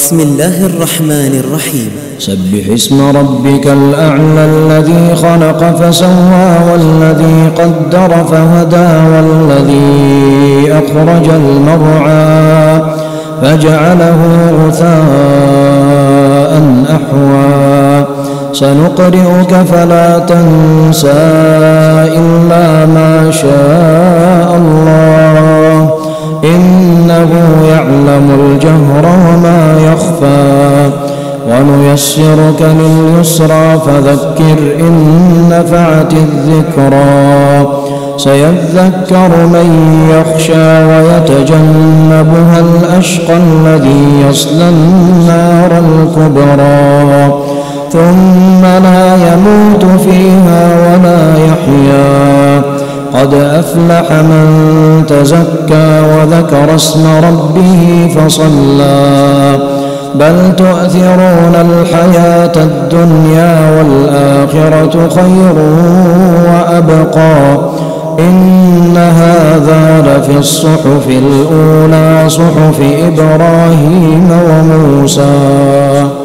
بسم الله الرحمن الرحيم. سبح اسم ربك الأعلى الذي خلق فسوى والذي قدر فهدى والذي أخرج المرعى فجعله غثاء أحوى سنقرئك فلا تنسى إلا ما شاء الله إنه يعلم الجهر وما يخفى ونيسرك لليسرى فذكر إن نفعت الذكرى سيذكر من يخشى ويتجنبها الأشقى الذي يصلى النار الكبرى ثم لا يموت فيها ولا يحيا قد أفلح من تزكى وذكر اسم ربه فصلى بل تؤثرون الحياة الدنيا والآخرة خير وأبقى إن هذا لفي الصحف الأولى صحف إبراهيم وموسى.